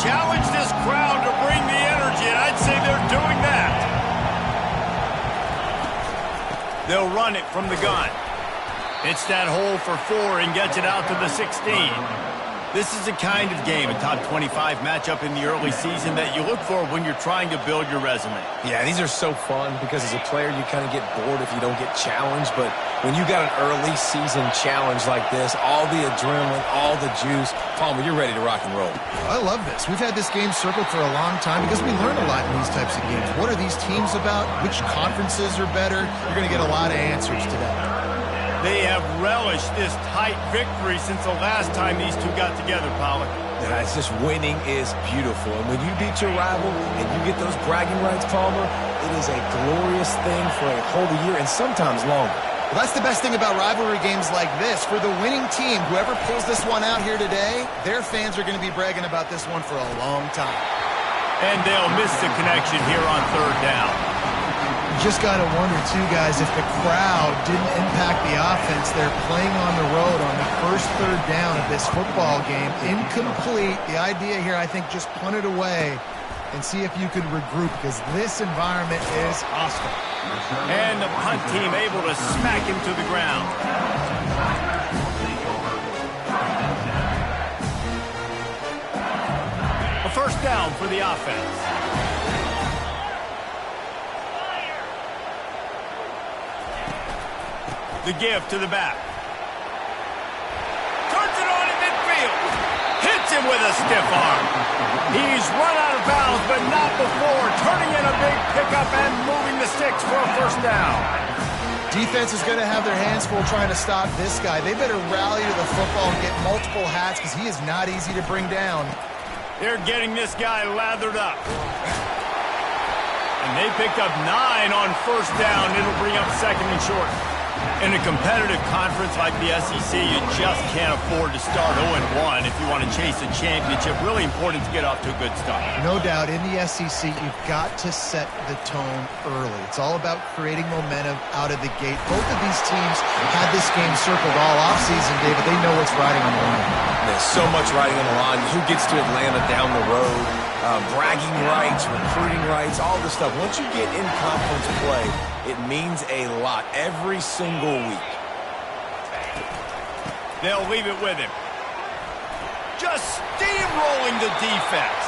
challenge this crowd to bring the energy, and I'd say they're doing that. They'll run it from the gun. It's that hole for 4 and gets it out to the 16. This is the kind of game, a top 25 matchup in the early season, that you look for when you're trying to build your resume. Yeah, these are so fun because as a player, you kind of get bored if you don't get challenged. But when you got an early season challenge like this, all the adrenaline, all the juice, Palmer, you're ready to rock and roll. I love this. We've had this game circled for a long time because we learn a lot in these types of games. What are these teams about? Which conferences are better? You're going to get a lot of answers today. They have relished this tight victory since the last time these two got together, Pollard. Yeah, it's just winning is beautiful. And when you beat your rival and you get those bragging rights, Palmer, it is a glorious thing for a whole year and sometimes longer. Well, that's the best thing about rivalry games like this. For the winning team, whoever pulls this one out here today, their fans are going to be bragging about this one for a long time. And they'll miss the connection here on 3rd down. You just got to wonder, too, guys, if the crowd didn't impact the offense. They're playing on the road on the first 3rd down of this football game. Incomplete. The idea here, I think, just punt it away and see if you could regroup, because this environment is hostile. And the punt team able to smack him to the ground. A 1st down for the offense. The give to the back. Turns it on in midfield. Hits him with a stiff arm. He's run out of bounds, but not before turning in a big pickup and moving the sticks for a 1st down. Defense is going to have their hands full trying to stop this guy. They better rally to the football and get multiple hats because he is not easy to bring down. They're getting this guy lathered up. And they picked up 9 on 1st down. It'll bring up 2nd and short. In a competitive conference like the SEC, you just can't afford to start 0-1 if you want to chase a championship. Really important to get off to a good start. No doubt, in the SEC, you've got to set the tone early. It's all about creating momentum out of the gate. Both of these teams had this game circled all offseason, David. They know what's riding on the line. There's so much riding on the line. Who gets to Atlanta down the road? Bragging rights, recruiting rights, all this stuff. Once you get in conference play, it means a lot every single week. They'll leave it with him. Just steamrolling the defense.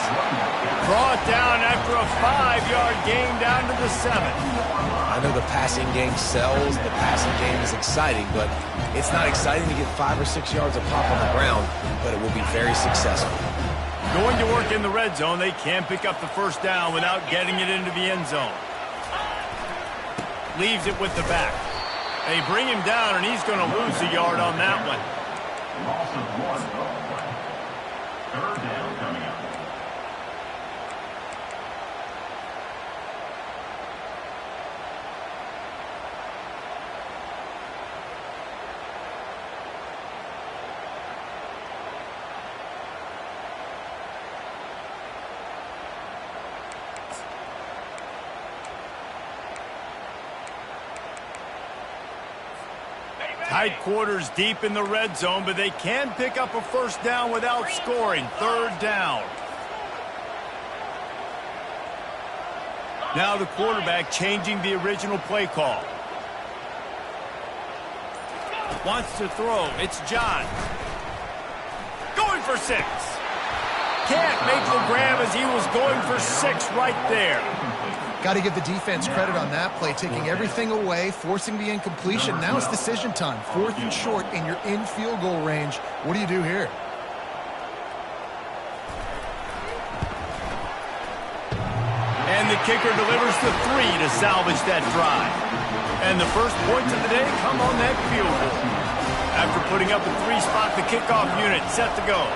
Brought down after a 5-yard gain down to the 7. I know the passing game sells, the passing game is exciting, but it's not exciting to get 5 or 6 yards of pop on the ground, but it will be very successful. Going to work in the red zone, they can't pick up the 1st down without getting it into the end zone. Leaves it with the back. They bring him down, and he's going to lose a yard on that one. Loss of 1. 3rd down coming up. Tight quarters deep in the red zone, but they can pick up a 1st down without scoring. 3rd down. Now the quarterback changing the original play call. Wants to throw. It's John. Going for 6. Can't make the grab as he was going for 6 right there. Got to give the defense credit on that play, taking everything away, forcing the incompletion. Now it's decision time. 4th and short, and you're in field goal range. What do you do here? And the kicker delivers the 3 to salvage that drive. And the first points of the day come on that field goal. After putting up a 3-spot, the kickoff unit set to go.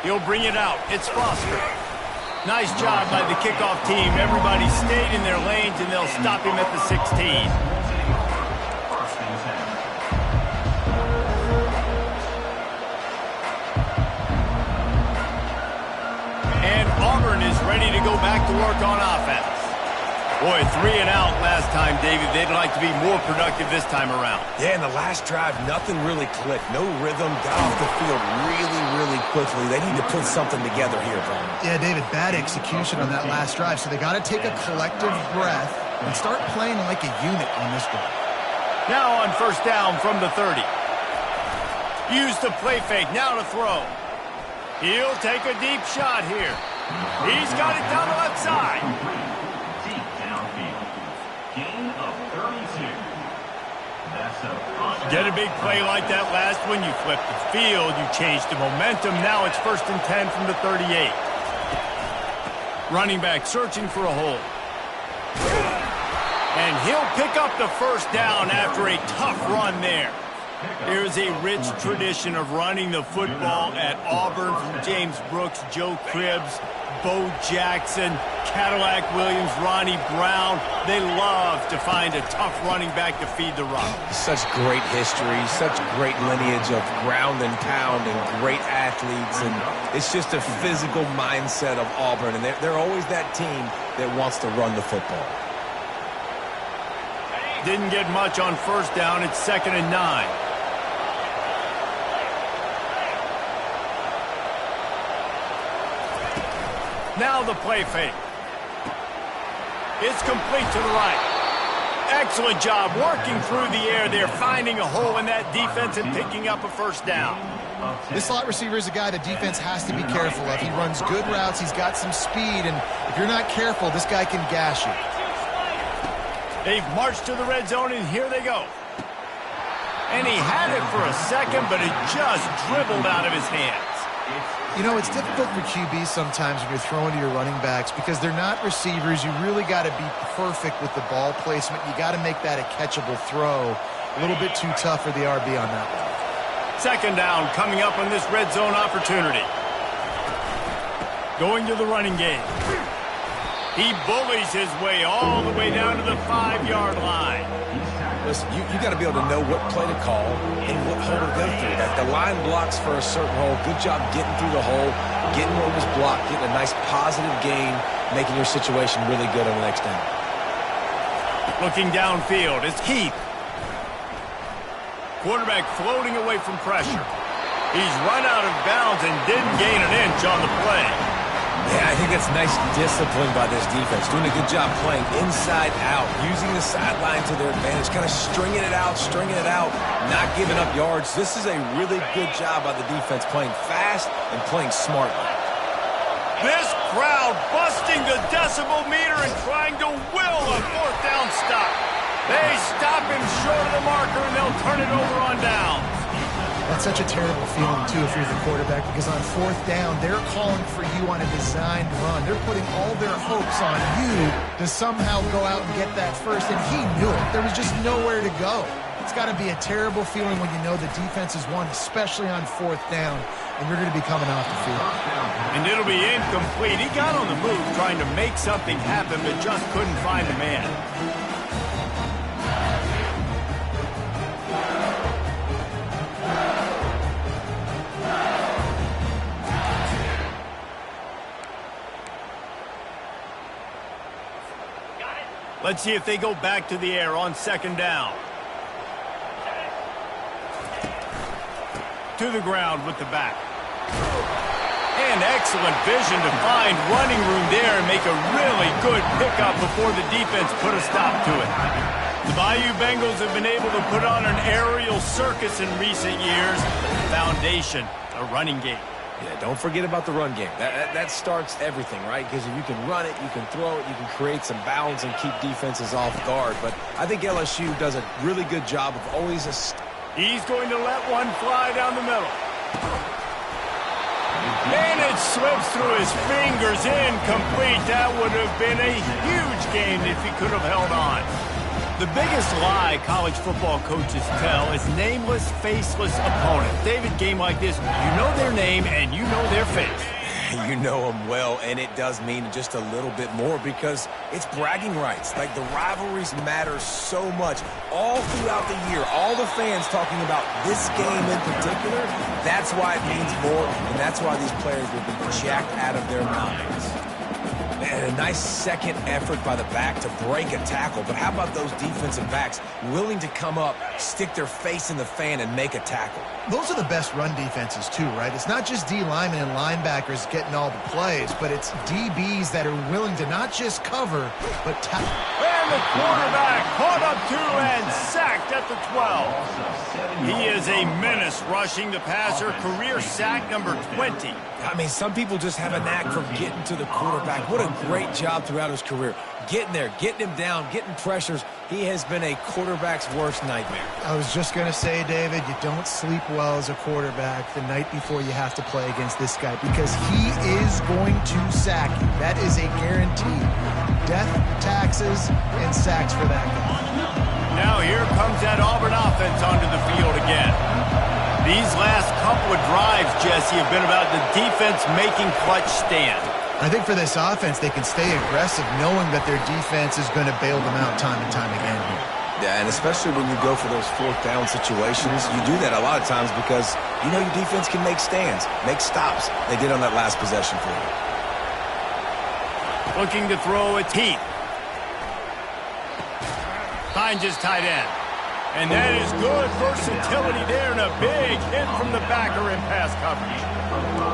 He'll bring it out. It's Foster. Nice job by the kickoff team. Everybody stayed in their lanes, and they'll stop him at the 16. And Auburn is ready to go back to work on offense. Boy, 3 and out last time, David. They'd like to be more productive this time around. Yeah, in the last drive, nothing really clicked. No rhythm, got off the field really quickly. They need to put something together here, Brian. Yeah, David, bad execution on that last drive, so they got to take a collective breath and start playing like a unit on this drive. Now on first down from the 30. Use the play fake, now to throw. He'll take a deep shot here. He's got it down the left side. Deep downfield. Gain of 32. That's a Get a big play like that last one, you flip the field, you change the momentum. Now it's first and 10 from the 38. Running back searching for a hole. And he'll pick up the first down after a tough run there. There's a rich tradition of running the football at Auburn from James Brooks, Joe Cribbs, Bo Jackson, Cadillac Williams, Ronnie Brown. They love to find a tough running back to feed the rock. Such great history, such great lineage of ground and pound and great athletes. And it's just a physical mindset of Auburn. And they're always that team that wants to run the football. Didn't get much on first down. It's 2nd and 9. Now the play fake. It's complete to the right. Excellent job working through the air there, finding a hole in that defense and picking up a first down. This slot receiver is a guy the defense has to be careful of. He runs good routes. He's got some speed, and if you're not careful, this guy can gash you. They've marched to the red zone, and here they go. And he had it for a second, but it just dribbled out of his hands. You know, it's difficult for QBs sometimes when you're throwing to your running backs because they're not receivers. You really got to be perfect with the ball placement. You got to make that a catchable throw. A little bit too tough for the RB on that one. 2nd down coming up on this red zone opportunity. Going to the running game. He bullies his way all the way down to the 5-yard line. Listen, you got to be able to know what play to call and what hole to go through. Like the line blocks for a certain hole. Good job getting through the hole, getting what was blocked, getting a nice positive gain, making your situation really good on the next down. Looking downfield, it's Heath. Quarterback floating away from pressure. He's run out of bounds and didn't gain an inch on the play. Yeah, I think that's nice discipline by this defense. Doing a good job playing inside out, using the sideline to their advantage, kind of stringing it out, not giving up yards. This is a really good job by the defense, playing fast and playing smartly. This crowd busting the decibel meter and trying to will a 4th down stop. They stop him short of the marker, and they'll turn it over on downs. That's such a terrible feeling, too, if you're the quarterback, because on 4th down, they're calling for you on a designed run. They're putting all their hopes on you to somehow go out and get that first, and he knew it. There was just nowhere to go. It's got to be a terrible feeling when you know the defense has won, especially on 4th down, and you're going to be coming off the field. And it'll be incomplete. He got on the move trying to make something happen, but just couldn't find the man. Let's see if they go back to the air on 2nd down. To the ground with the back. And excellent vision to find running room there and make a really good pickup before the defense put a stop to it. The Bayou Bengals have been able to put on an aerial circus in recent years. The foundation, a running game. Yeah, don't forget about the run game. That starts everything, right? Because if you can run it, you can throw it, you can create some balance and keep defenses off guard. But I think LSU does a really good job of always... He's going to let one fly down the middle. And it slips through his fingers, incomplete. That would have been a huge game if he could have held on. The biggest lie college football coaches tell is nameless, faceless opponents. David, game like this, you know their name and you know their face. You know them well, and it does mean just a little bit more because it's bragging rights. Like, the rivalries matter so much all throughout the year. All the fans talking about this game in particular, that's why it means more, and that's why these players will be jacked out of their minds. Man, And a nice second effort by the back to break a tackle. But how about those defensive backs willing to come up, stick their face in the fan, and make a tackle? Those are the best run defenses too, right? It's not just D linemen and linebackers getting all the plays, but it's DBs that are willing to not just cover, but tackle. And the quarterback caught up to and sacked at the 12. He is a menace rushing the passer, career sack number 20. I mean, some people just have a knack for getting to the quarterback. What a great job throughout his career. Getting there, getting him down, getting pressures. He has been a quarterback's worst nightmare. I was just going to say, David, you don't sleep well as a quarterback the night before you have to play against this guy because he is going to sack you. That is a guarantee. Death, taxes, and sacks for that guy. Now here comes that Auburn offense onto the field again. These last couple of drives, Jesse, have been about the defense making clutch stand. I think for this offense, they can stay aggressive knowing that their defense is going to bail them out time and time again here. Yeah, and especially when you go for those fourth down situations, you do that a lot of times because you know your defense can make stands, make stops. They did on that last possession for you. Looking to throw it, Heath. Finds his tight end. And that is good versatility there and a big hit from the backer in pass coverage.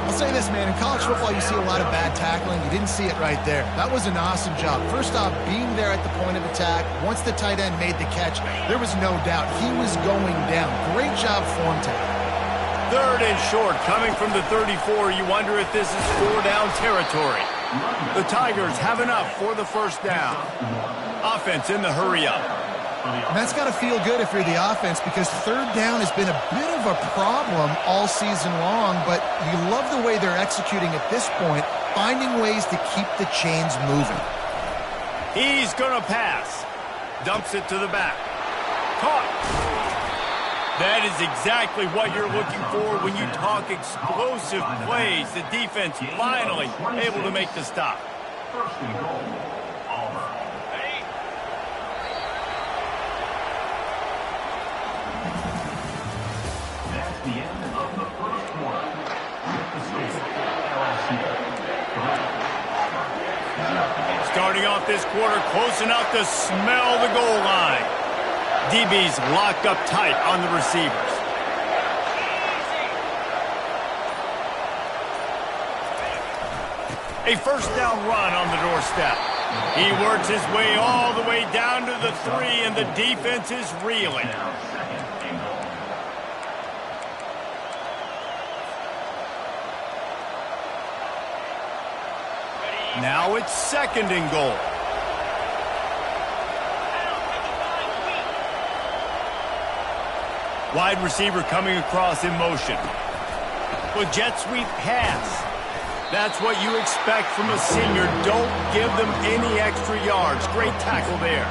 I'll say this, man. In college football, you see a lot of bad tackling. You didn't see it right there. That was an awesome job. First off, being there at the point of attack. Once the tight end made the catch, there was no doubt he was going down. Great job form tackle. Third and short, coming from the 34. You wonder if this is 4-down territory. The Tigers have enough for the first down. Offense in the hurry-up. And that's got to feel good if you're the offense because third down has been a bit of a problem all season long, but you love the way they're executing at this point, finding ways to keep the chains moving. He's going to pass. Dumps it to the back. Caught. That is exactly what you're looking for when you talk explosive plays. The defense finally able to make the stop. First and goal, Auburn. That's the end of the first quarter. Starting off this quarter, close enough to smell the goal line. DB's locked up tight on the receivers. A first down run on the doorstep. He works his way all the way down to the 3, and the defense is reeling. Now it's second and goal. Wide receiver coming across in motion. With jet sweep pass. That's what you expect from a senior. Don't give them any extra yards. Great tackle there.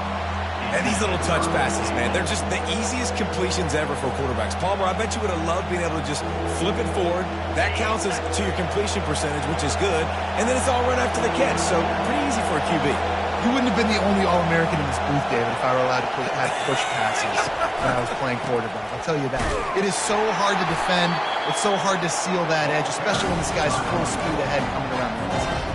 And these little touch passes, man, they're just the easiest completions ever for quarterbacks. Palmer, I bet you would have loved being able to just flip it forward. That counts as to your completion percentage, which is good. And then it's all run after the catch, so pretty easy for a QB. You wouldn't have been the only All-American in this booth, David, if I were allowed to have push passes when I was playing quarterback. I'll tell you that. It is so hard to defend. It's so hard to seal that edge, especially when this guy's full speed ahead coming around the inside.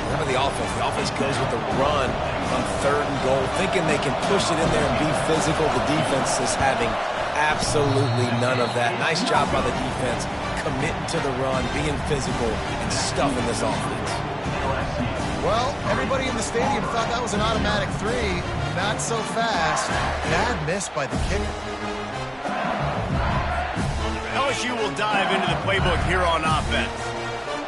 Remember the offense. The offense goes with the run on third and goal, thinking they can push it in there and be physical. The defense is having absolutely none of that. Nice job by the defense, committing to the run, being physical, and stuffing this offense. Well, everybody in the stadium thought that was an automatic 3. Not so fast. Bad miss by the kicker. LSU will dive into the playbook here on offense.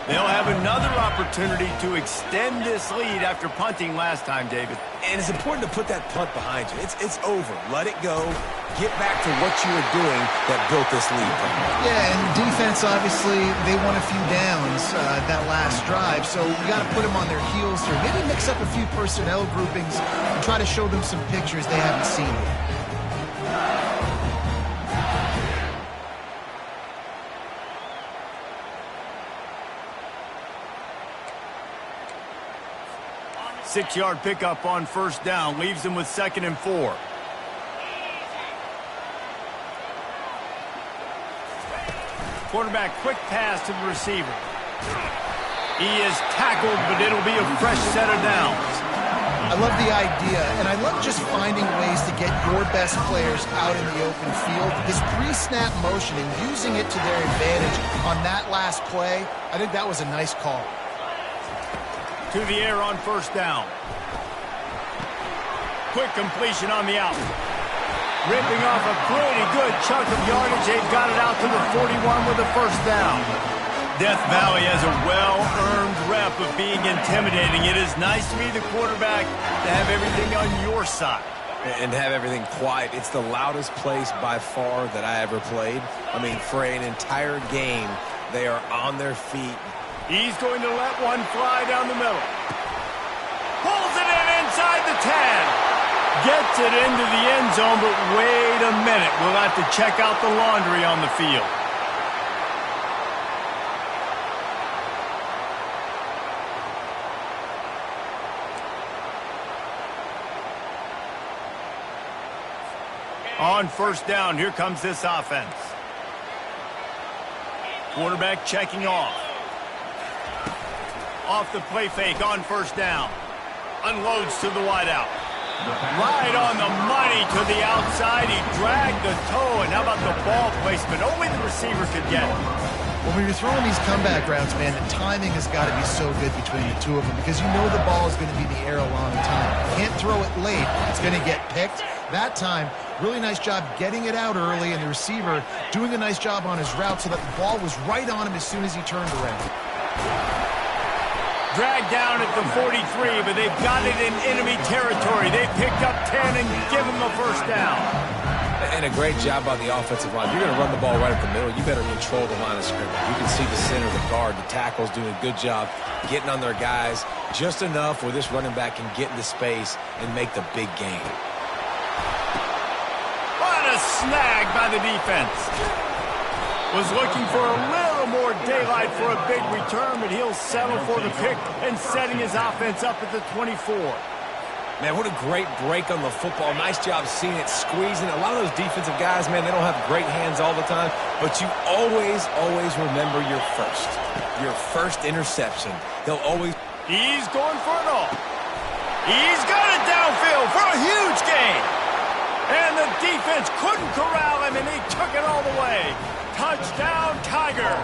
They'll have another opportunity to extend this lead after punting last time, David. And it's important to put that punt behind you. It's over. Let it go. Get back to what you were doing that built this lead. Yeah, and defense, obviously, they won a few downs that last drive, so you got to put them on their heels here. Maybe mix up a few personnel groupings and try to show them some pictures they haven't seen yet. Six-yard pickup on first down leaves them with 2nd and 4. Quarterback quick pass to the receiver. He is tackled, but it'll be a fresh set of downs. I love the idea, and I love just finding ways to get your best players out in the open field. This pre-snap motion and using it to their advantage on that last play, I think that was a nice call. To the air on first down. Quick completion on the out. Ripping off a pretty good chunk of yardage. They've got it out to the 41 with a first down. Death Valley has a well-earned rep of being intimidating. It is nice to be the quarterback, to have everything on your side. And have everything quiet. It's the loudest place by far that I ever played. I mean, for an entire game, they are on their feet. He's going to let one fly down the middle. Pulls it in inside the 10. Gets it into the end zone, but wait a minute. We'll have to check out the laundry on the field. On first down, here comes this offense. Quarterback checking off. Off the play fake on first down. Unloads to the wideout. Right on the money to the outside. He dragged the toe, and how about the ball placement? Only the receiver could get it. Well, when you're throwing these comeback routes, man, the timing has got to be so good between the two of them because you know the ball is going to be in the air a long time. You can't throw it late. It's going to get picked. That time, really nice job getting it out early, and the receiver doing a nice job on his route so that the ball was right on him as soon as he turned around. Dragged down at the 43, but they've got it in enemy territory. They picked up 10 and give him a first down. And a great job by the offensive line. You're going to run the ball right up the middle. You better control the line of scrimmage. You can see the center, the guard, the tackles doing a good job getting on their guys just enough where this running back can get into space and make the big game. What a snag by the defense. Was looking for a little more daylight for a big return, but he'll settle for the pick and setting his offense up at the 24. Man, what a great break on the football. Nice job seeing it, squeezing. A lot of those defensive guys, man, they don't have great hands all the time, but you always remember your first interception. They'll always... He's going for it all. He's got it downfield for a huge gain. And the defense couldn't corral him, and he took it all the way. Touchdown, Tiger.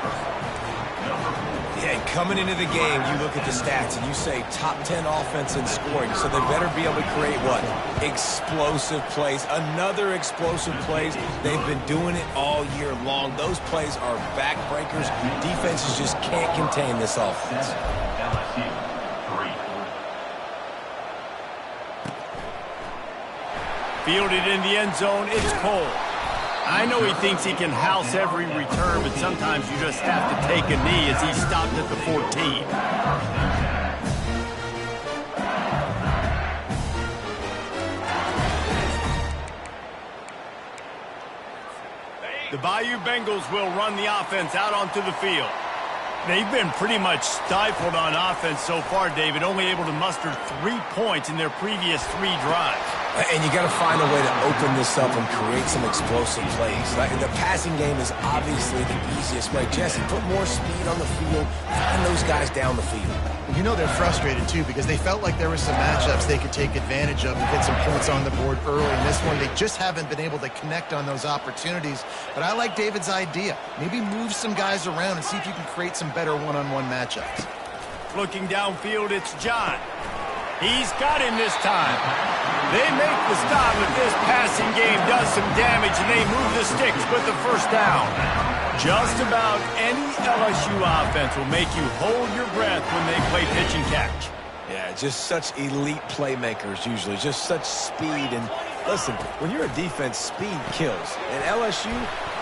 Yeah, coming into the game, you look at the stats and you say top 10 offense in scoring, so they better be able to create what? Explosive plays. Another explosive plays. They've been doing it all year long. Those plays are backbreakers. Defenses just can't contain this offense. Fielded in the end zone, it's Cole. I know he thinks he can house every return, but sometimes you just have to take a knee as he stopped at the 14. The Bayou Bengals will run the offense out onto the field. They've been pretty much stifled on offense so far, David, only able to muster 3 points in their previous 3 drives. And you got to find a way to open this up and create some explosive plays. Like the passing game is obviously the easiest way. Jesse, put more speed on the field. Find those guys down the field. You know they're frustrated, too, because they felt like there were some matchups they could take advantage of and get some points on the board early. In this one, they just haven't been able to connect on those opportunities. But I like David's idea. Maybe move some guys around and see if you can create some better one-on-one matchups. Looking downfield, it's John. He's got him this time. They make the stop, but this passing game does some damage, and they move the sticks with the first down. Just about any LSU offense will make you hold your breath when they play pitch and catch. Yeah, just such elite playmakers usually, just such speed. And listen, when you're a defense, speed kills. And LSU,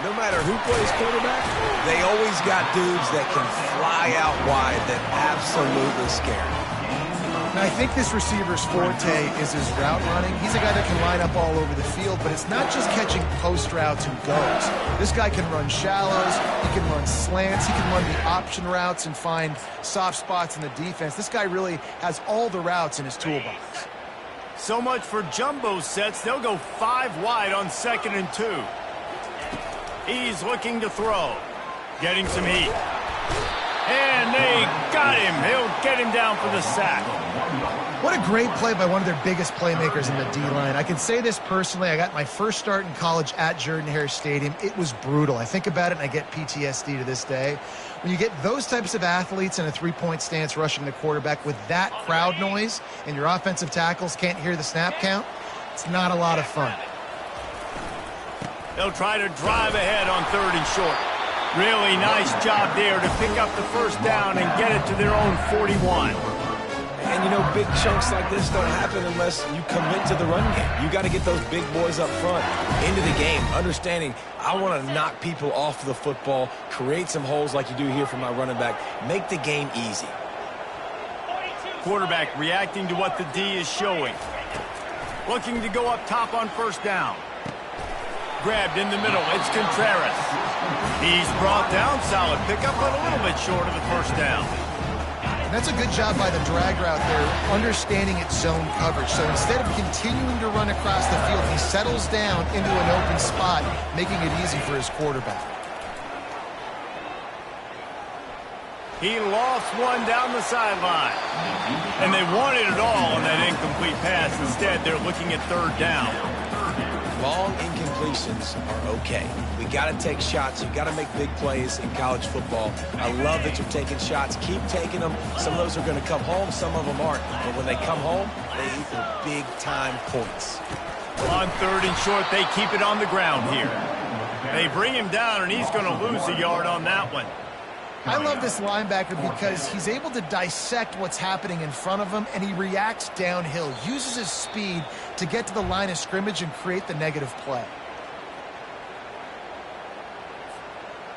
no matter who plays quarterback, they always got dudes that can fly out wide that absolutely scare. Now, I think this receiver's forte is his route running. He's a guy that can line up all over the field, but it's not just catching post routes and goes. This guy can run shallows, he can run slants, he can run the option routes and find soft spots in the defense. This guy really has all the routes in his toolbox. So much for jumbo sets. They'll go 5 wide on 2nd and 2. He's looking to throw. Getting some heat. And they got him. He'll get him down for the sack. What a great play by one of their biggest playmakers in the D-line. I can say this personally. I got my first start in college at Jordan-Hare Stadium. It was brutal. I think about it and I get PTSD to this day. When you get those types of athletes in a three-point stance rushing the quarterback with that crowd noise and your offensive tackles can't hear the snap count, it's not a lot of fun. They'll try to drive ahead on 3rd and short. Really nice job there to pick up the first down and get it to their own 41. And, you know, big chunks like this don't happen unless you commit to the run game. You got to get those big boys up front into the game, understanding I want to knock people off the football, create some holes like you do here for my running back, make the game easy. Quarterback reacting to what the D is showing. Looking to go up top on 1st down. Grabbed in the middle. It's Contreras. He's brought down. Solid pickup, but a little bit short of the 1st down. And that's a good job by the drag route there, understanding its zone coverage. So instead of continuing to run across the field, he settles down into an open spot, making it easy for his quarterback. He lost one down the sideline. And they wanted it all on that incomplete pass. Instead, they're looking at 3rd down. Long incompletions are okay. We got to take shots. You got to make big plays in college football. I love that you're taking shots. Keep taking them. Some of those are going to come home. Some of them aren't. But when they come home, they equal big-time points. On 3rd and short, they keep it on the ground here. They bring him down, and he's going to lose a yard on that one. I love this linebacker because he's able to dissect what's happening in front of him, and he reacts downhill, uses his speed to get to the line of scrimmage and create the negative play.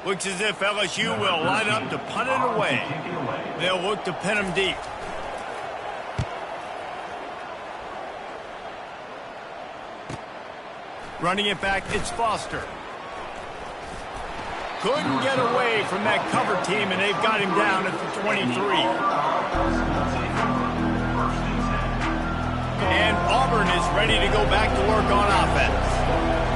Looks as if LSU will line up to punt it away. They'll look to pin him deep. Running it back, it's Foster. Couldn't get away from that cover team, and they've got him down at the 23. And Auburn is ready to go back to work on offense.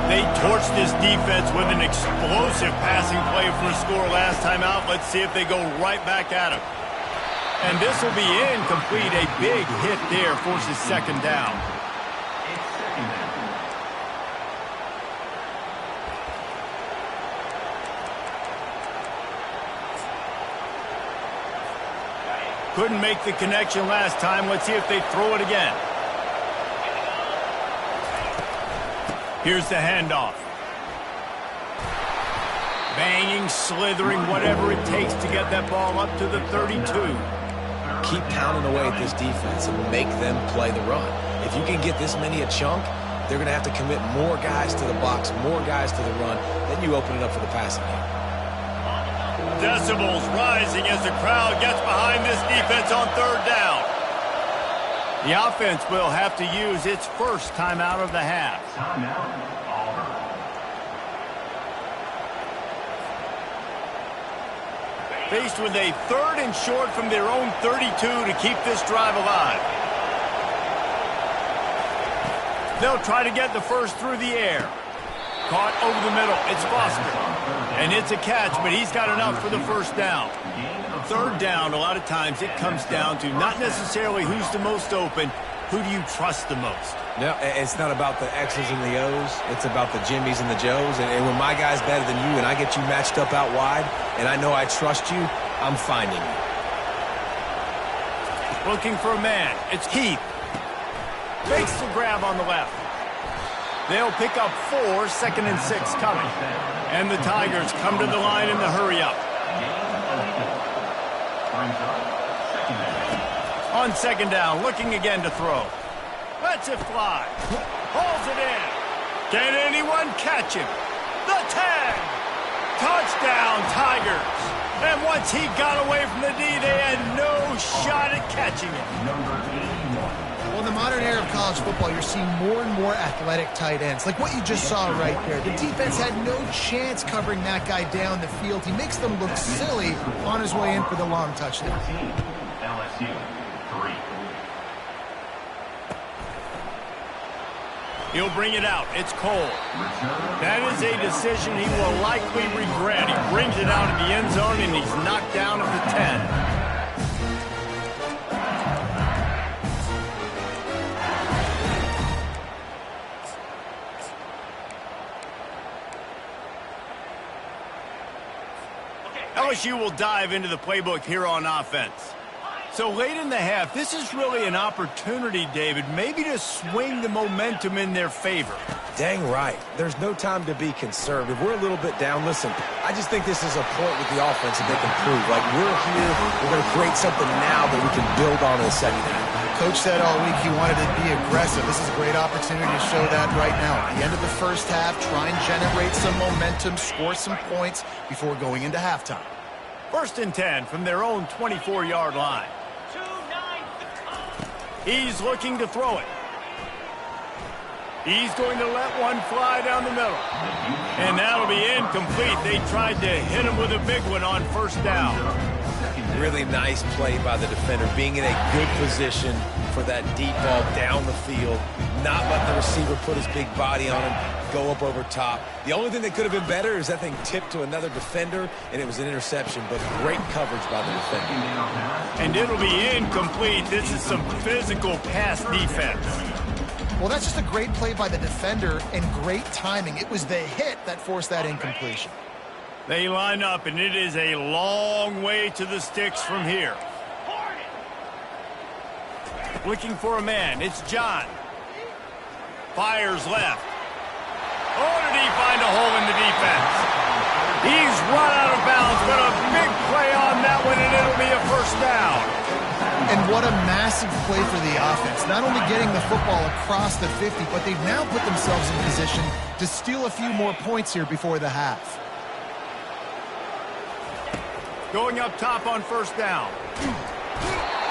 They torched this defense with an explosive passing play for a score last time out. Let's see if they go right back at him. And this will be incomplete. A big hit there forces 2nd down. Couldn't make the connection last time. Let's see if they throw it again. Here's the handoff. Banging, slithering, whatever it takes to get that ball up to the 32. Keep pounding away at this defense and make them play the run. If you can get this many a chunk, they're going to have to commit more guys to the box, more guys to the run. Then you open it up for the passing game. Decibels rising as the crowd gets behind this defense on 3rd down. The offense will have to use its first timeout of the half. Faced with a 3rd and short from their own 32 to keep this drive alive. They'll try to get the first through the air. Caught over the middle. It's Foster. And it's a catch, but he's got enough for the 1st down. 3rd down, a lot of times it comes down to not necessarily who's the most open, who do you trust the most? No, it's not about the X's and the O's. It's about the Jimmys and the Joes. And when my guy's better than you and I get you matched up out wide and I know I trust you, I'm finding you. Looking for a man. It's Heath. Fakes the grab on the left. They'll pick up 4, 2nd and 6 coming. And the Tigers come to the line in the hurry-up. On 2nd down, looking again to throw. Lets it fly. Hauls it in. Can anyone catch him? The 10. Touchdown, Tigers. And once he got away from the D, they had no shot at catching him. Well, in the modern era of college football, you're seeing more and more athletic tight ends, like what you just saw right there. The defense had no chance covering that guy down the field. He makes them look silly on his way in for the long touchdown. LSU 3. He'll bring it out. It's Cole. That is a decision he will likely regret. He brings it out of the end zone, and he's knocked down at the 10. LSU will dive into the playbook here on offense. So late in the half, this is really an opportunity, David, maybe to swing the momentum in their favor. Dang right. There's no time to be conservative. We're a little bit down. Listen, I just think this is a point with the offense that they can prove. Like, we're here, we're going to create something now that we can build on in the second half. Coach said all week he wanted to be aggressive. This is a great opportunity to show that right now. At the end of the first half, try and generate some momentum, score some points before going into halftime. 1st and 10 from their own 24-yard line. He's looking to throw it. He's going to let one fly down the middle. And that'll be incomplete. They tried to hit him with a big one on 1st down. Really nice play by the defender, being in a good position for that deep ball down the field, not letting the receiver put his big body on him, go up over top. The only thing that could have been better is that thing tipped to another defender, and it was an interception, but great coverage by the defender. And it'll be incomplete. This is some physical pass defense. Well, that's just a great play by the defender and great timing. It was the hit that forced that incompletion. They line up, and it is a long way to the sticks from here. Looking for a man. It's John. Fires left. Oh, did he find a hole in the defense? He's run out of bounds, but a big play on that one, and it'll be a 1st down. And what a massive play for the offense. Not only getting the football across the 50, but they've now put themselves in position to steal a few more points here before the half. Going up top on 1st down.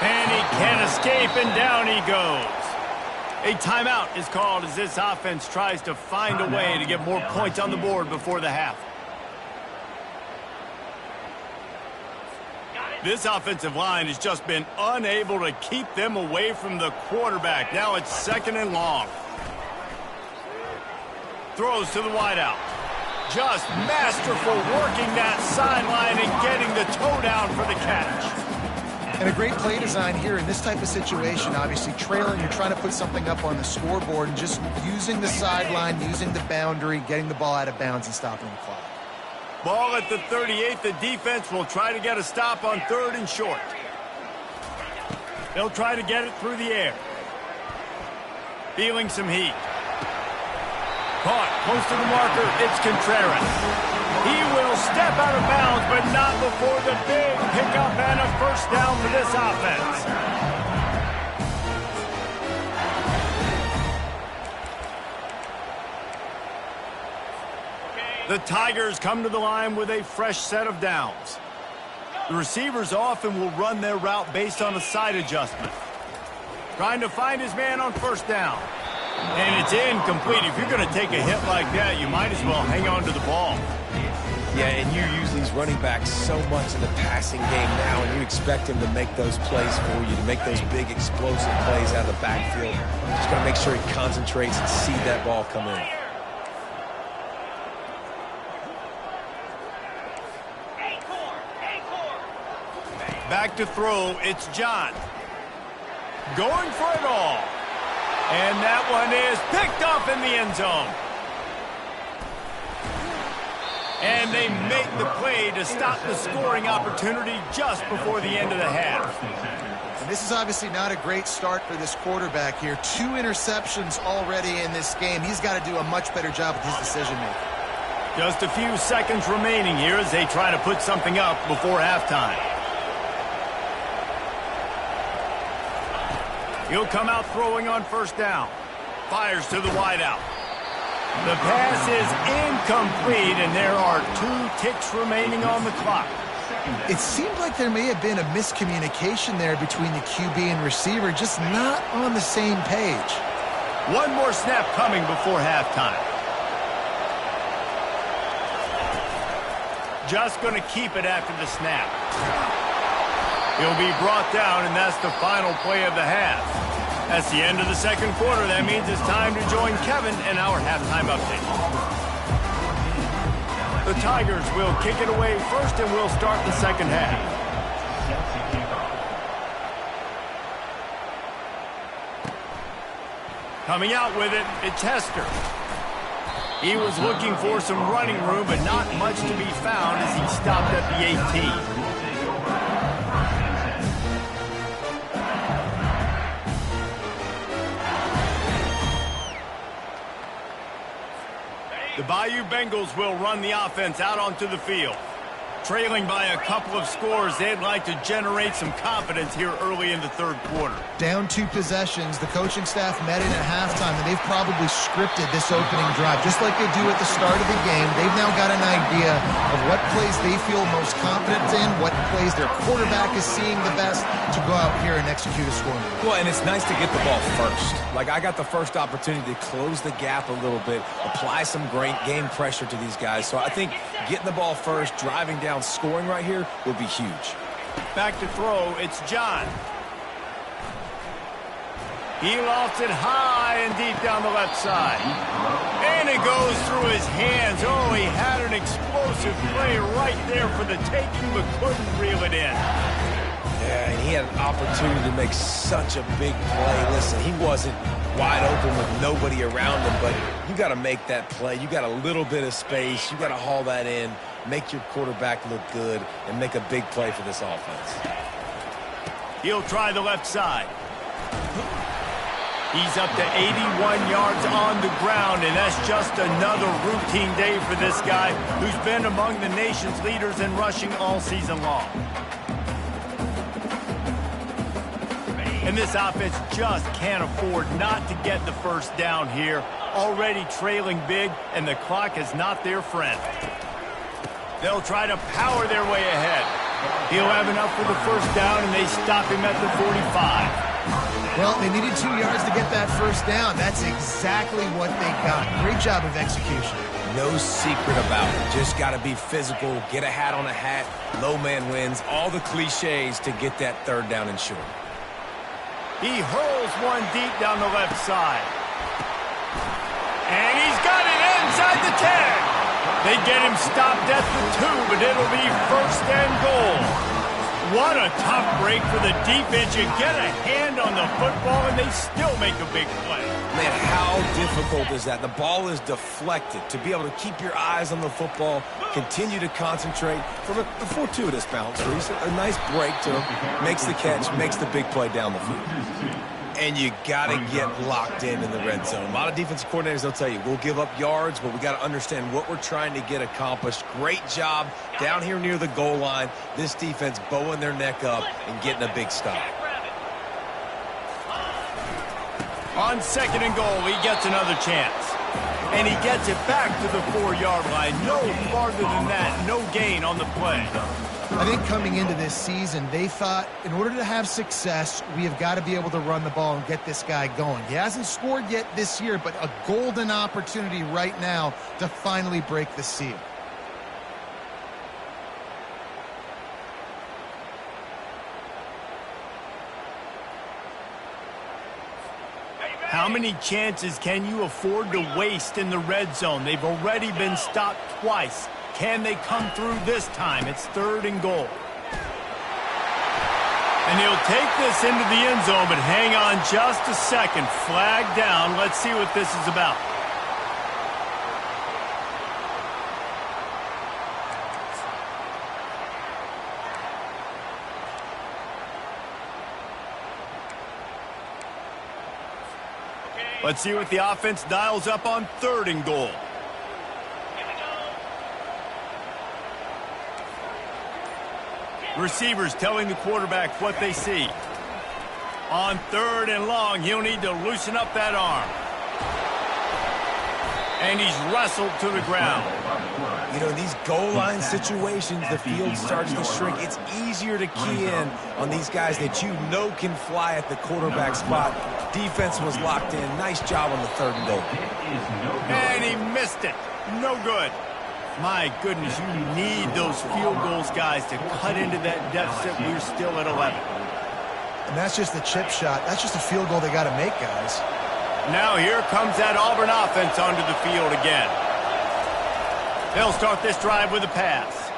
And he can't escape, and down he goes. A timeout is called as this offense tries to find a way to get more points on the board before the half. This offensive line has just been unable to keep them away from the quarterback. Now it's 2nd and long. Throws to the wideout. Just masterful working that sideline and getting the toe down for the catch. And a great play design here in this type of situation. Obviously trailing, you're trying to put something up on the scoreboard and just using the sideline, using the boundary, getting the ball out of bounds and stopping the clock. Ball at the 38. The defense will try to get a stop on 3rd and short. They'll try to get it through the air. Feeling some heat. Caught close to the marker. It's Contreras. He will step out of bounds, but not before the big pickup and a 1st down for this offense. The Tigers come to the line with a fresh set of downs. The receivers often will run their route based on a side adjustment. Trying to find his man on 1st down. And it's incomplete. If you're going to take a hit like that, you might as well hang on to the ball. Yeah, and you use these running backs so much in the passing game now, and you expect him to make those plays for you, to make those big explosive plays out of the backfield. Just got to make sure he concentrates and see that ball come in. Back to throw, it's John. Going for it all. And that one is picked off in the end zone. And they make the play to stop the scoring opportunity just before the end of the half. And this is obviously not a great start for this quarterback here. 2 interceptions already in this game. He's got to do a much better job with his decision-making. Just a few seconds remaining here as they try to put something up before halftime. He'll come out throwing on 1st down. Fires to the wideout. The pass is incomplete, and there are 2 ticks remaining on the clock. It seemed like there may have been a miscommunication there between the QB and receiver, just not on the same page. One more snap coming before halftime. Just going to keep it after the snap. He'll be brought down, and that's the final play of the half. That's the end of the second quarter. That means it's time to join Kevin in our halftime update. The Tigers will kick it away first, and we'll start the second half. Coming out with it, it's Hester. He was looking for some running room, but not much to be found as he stopped at the 18. The Bayou Bengals will run the offense out onto the field. Trailing by a couple of scores, they'd like to generate some confidence here early in the third quarter. Down 2 possessions, the coaching staff met in at halftime, and they've probably scripted this opening drive. Just like they do at the start of the game, they've now got an idea of what plays they feel most confident in, what plays their quarterback is seeing the best to go out here and execute a score. Well, and it's nice to get the ball first. Like, I got the first opportunity to close the gap a little bit, apply some great game pressure to these guys. So I think getting the ball first, driving down, scoring right here will be huge. Back to throw, it's John. He lofts it high and deep down the left side. And it goes through his hands. Oh, he had an explosive play right there for the taking, but couldn't reel it in. Yeah, and he had an opportunity to make such a big play. Listen, he wasn't wide open with nobody around him, but you got to make that play. You got a little bit of space. You got to haul that in, make your quarterback look good, and make a big play for this offense. He'll try the left side. He's up to 81 yards on the ground, and that's just another routine day for this guy who's been among the nation's leaders in rushing all season long. And this offense just can't afford not to get the first down here. Already trailing big, and the clock is not their friend. They'll try to power their way ahead. He'll have enough for the first down, and they stop him at the 45. Well, they needed 2 yards to get that first down. That's exactly what they got. Great job of execution. No secret about it. Just got to be physical, get a hat on a hat, low man wins, all the cliches to get that third down and short. He hurls one deep down the left side. And he's got it inside the 10. They get him stopped at the 2, but it'll be first and goal. What a tough break for the defense. You get a hand on the football, and they still make a big play. Man, how difficult is that? The ball is deflected. To be able to keep your eyes on the football, continue to concentrate from a fortuitous bounce. A nice break to him, makes the catch, makes the big play down the field. And you got to get locked in the red zone. A lot of defensive coordinators, they'll tell you, we'll give up yards, but we got to understand what we're trying to get accomplished. Great job down here near the goal line. This defense bowing their neck up and getting a big stop. On second and goal, he gets another chance. And he gets it back to the 4-yard line. No farther than that. No gain on the play. I think coming into this season, they thought in order to have success, we have got to be able to run the ball and get this guy going. He hasn't scored yet this year, but a golden opportunity right now to finally break the seal. How many chances can you afford to waste in the red zone? They've already been stopped twice. Can they come through this time? It's third and goal. And he'll take this into the end zone, but hang on just a second. Flag down. Let's see what this is about. Let's see what the offense dials up on third and goal. Receivers telling the quarterback what they see. On third and long, he'll need to loosen up that arm. And he's wrestled to the ground. You know, in these goal line situations, the field starts to shrink. It's easier to key in on these guys that you know can fly at the quarterback spot. Defense was locked in. Nice job on the third and goal. And he missed it. No good. My goodness, you need those field goals, guys, to cut into that deficit. We're still at 11. And that's just a chip shot. That's just a field goal they got to make, guys. Now here comes that Auburn offense onto the field again. They'll start this drive with a pass.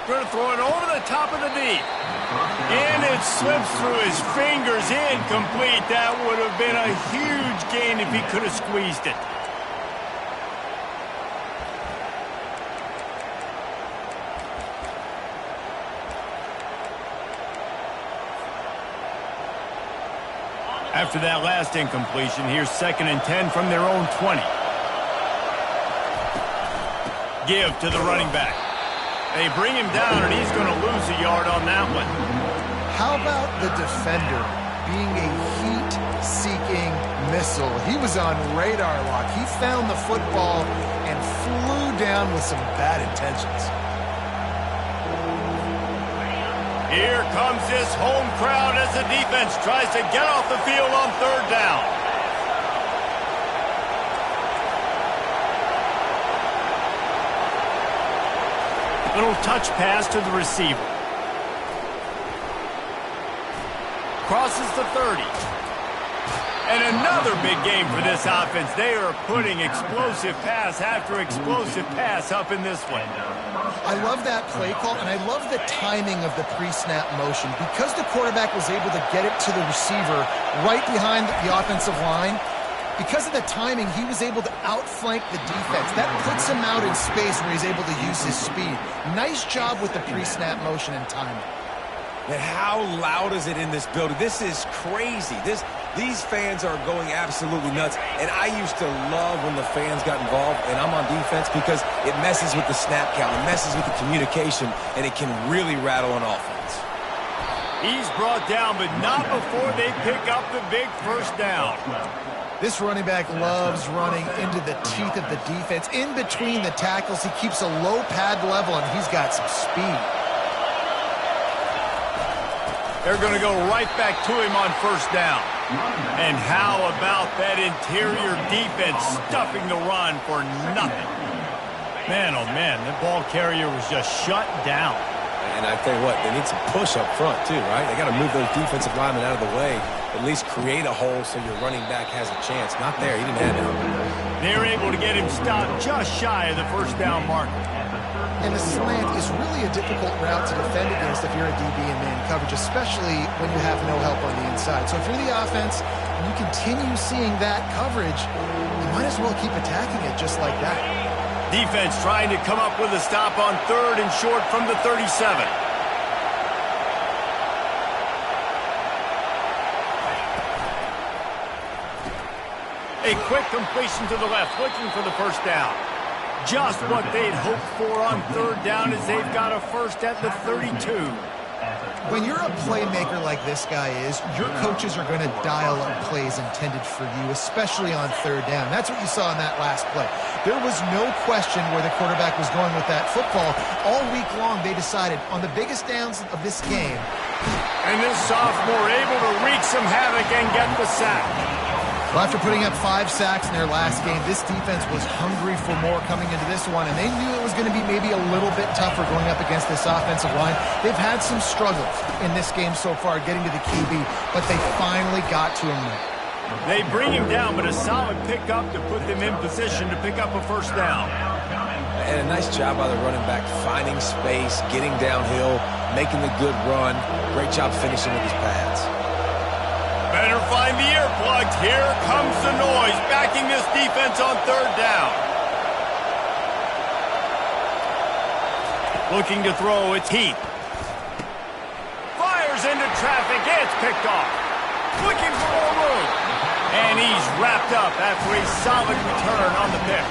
Going to throw it over the top of the deep. And it slips through his fingers, incomplete. That would have been a huge gain if he could have squeezed it. After that last incompletion, here's 2nd and 10 from their own 20. Give to the running back. They bring him down, and he's going to lose a yard on that one. How about the defender being a heat-seeking missile? He was on radar lock. He found the football and flew down with some bad intentions. Here comes this home crowd as the defense tries to get off the field on 3rd down. Little touch pass to the receiver. Crosses the 30. And another big game for this offense. They are putting explosive pass after explosive pass up in this one. I love that play call, and I love the timing of the pre-snap motion. Because the quarterback was able to get it to the receiver right behind the offensive line, because of the timing, he was able to outflank the defense. That puts him out in space where he's able to use his speed. Nice job with the pre-snap motion and timing. And how loud is it in this building? This is crazy. These fans are going absolutely nuts. And I used to love when the fans got involved, and I'm on defense, because it messes with the snap count, it messes with the communication, and it can really rattle an offense. He's brought down, but not before they pick up the big 1st down. This running back loves running into the teeth of the defense. In between the tackles, he keeps a low pad level, and he's got some speed. They're going to go right back to him on 1st down. And how about that interior defense stuffing the run for nothing? Man, oh man, the ball carrier was just shut down. And I tell you what, they need some push up front too, right? They got to move those defensive linemen out of the way. At least create a hole so your running back has a chance. Not there. He didn't have it. They're able to get him stopped just shy of the 1st down marker. And the slant is really a difficult route to defend against if you're a DB in man coverage, especially when you have no help on the inside. So if you're the offense and you continue seeing that coverage, you might as well keep attacking it just like that. Defense trying to come up with a stop on 3rd and short from the 37. A quick completion to the left, looking for the 1st down. Just what they'd hoped for on 3rd down, as they've got a 1st at the 32. When you're a playmaker like this guy is, your coaches are going to dial up plays intended for you, especially on 3rd down. That's what you saw in that last play. There was no question where the quarterback was going with that football. All week long, they decided on the biggest downs of this game. And this sophomore able to wreak some havoc and get the sack. Well, after putting up 5 sacks in their last game, this defense was hungry for more coming into this one, and they knew it was going to be maybe a little bit tougher going up against this offensive line. They've had some struggles in this game so far getting to the QB, but they finally got to him there. They bring him down, but a solid pickup to put them in position to pick up a 1st down. And a nice job by the running back, finding space, getting downhill, making the good run. Great job finishing with his pads. Better find the earplugs. Here comes the noise, backing this defense on 3rd down. Looking to throw, it's Heath. Fires into traffic, it's picked off. Looking for more room. And he's wrapped up after a solid return on the pick.